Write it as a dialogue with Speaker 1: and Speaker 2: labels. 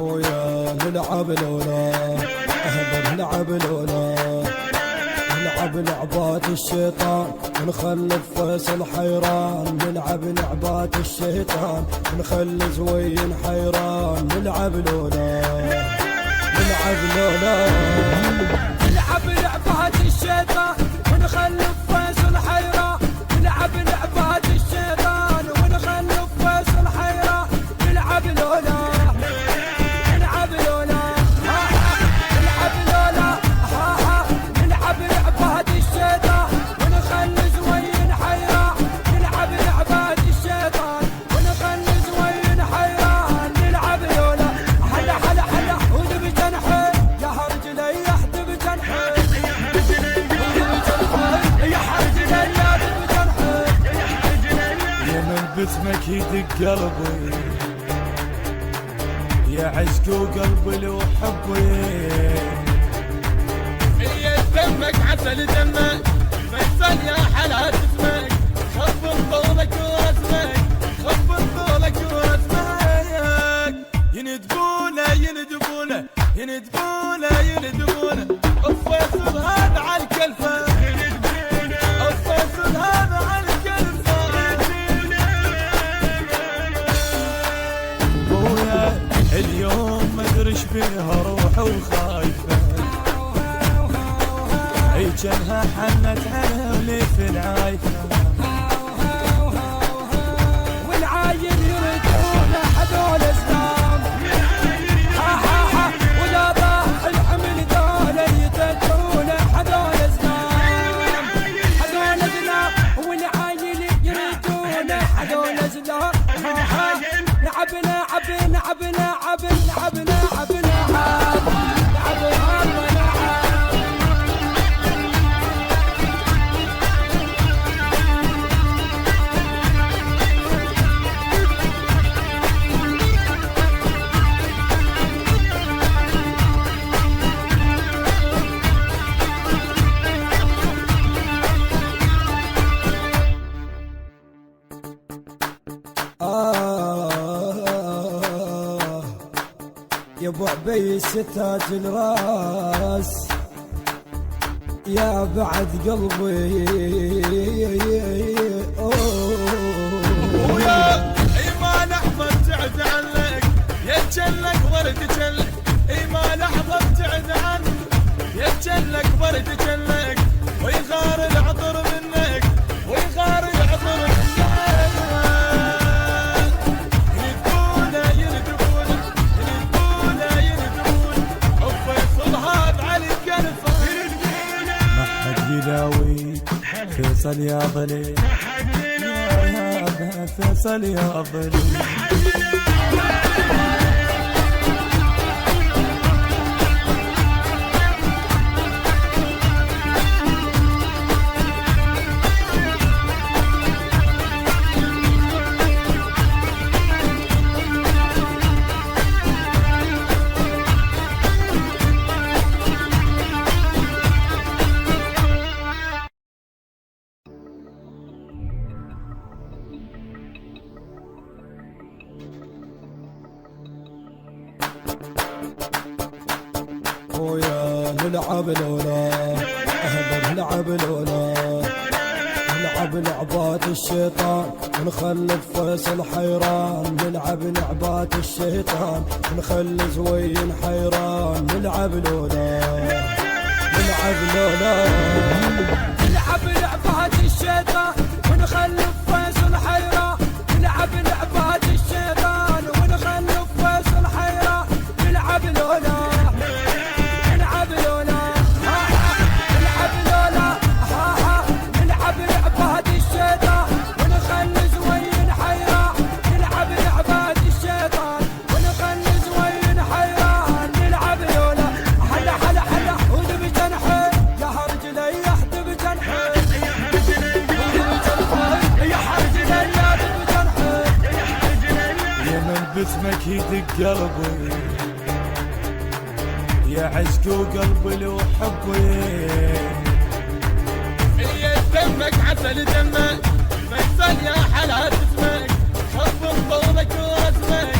Speaker 1: ويا نلعب لولا نلعب لولا نلعب لعبات الشيطان ونخلف فيصل حيران، نلعب لعبات الشيطان ونخلي زوين حيران، نلعب لولا نلعب لولا
Speaker 2: نلعب لعبات الشيطان ونخلف فيصل حيران، نلعب لعبات الشيطان ونخلف فيصل حيران، نلعب لولا نلعب لولا نلعب لولا نلعب لعبات الشيطان ونخلي زوين حيران، نلعب لعبات الشيطان ونخلي زوين حيران، نلعب لولا حلا حلا حلا ودب جنحي يا هرجلي يحدب جنحي يا هرجلي يحدب جنحي
Speaker 3: يا من باسمك يدق قلبي يا عشق وقلبي لو حبي،
Speaker 4: يا دمك عسل دمك فيصل يا حلا اسمك، خف طولك ورسمك خف طولك ورسمك، يندبونه يندبونه يندبونه يندبونه الفيصل هذا على الكلفه، الفيصل هذا على الكلفه
Speaker 3: ابويا اليوم ما ادري ايش بيها روحه وخايفه، اي جنها حنت على وليف العايفه،
Speaker 2: والعاين يردون هذول اسلام ولا ضاح الحمل دول يتدون هذول اسلام هذول اسلام، والعاين يردون هذول اسلام، نعب نعب نعب نعب نعب نعب نعب
Speaker 1: يا ابو عبيس تاج الراس يا بعد قلبي
Speaker 4: ويا ايمان احمد تعد عنك يتجلك ورد جلك، ايمان احمد تعد عنك يتجلك ورد جلك، ويغار العطر منك ويغار العطر منك، يردونه يردونه يردونه يردونه الفيصل هذا على الكلفه،
Speaker 3: ما حد يداوي فيصل يا ظليل يا فيصل يا ظليل.
Speaker 1: ويا نلعب لولا نلعب لولا نلعب لعبات الشيطان ونخلف فيصل حيران، نلعب لعبات الشيطان ونخلي زوين حيران، نلعب لولا نلعب لولا
Speaker 2: نلعب لعبات الشيطان ونخلف فيصل حيران، نلعب لعبات الشيطان ونخلف فيصل حيران، نلعب لولا نلعب لولا نلعب لولا نلعب لعبات الشيطان ونخلي زوين حيران، نلعب لعبات الشيطان ونخلي زوين حيران، نلعب لولا حلا حلا حلا ودب جنحي يا هرجلي يحدب جنحي يا هرجلي يحدب جنحي
Speaker 3: يا من باسمك يدق قلبي يا عشق وقلبي لو حبي،
Speaker 4: يا دمك عسل دمك فيصل يا حلا اسمك،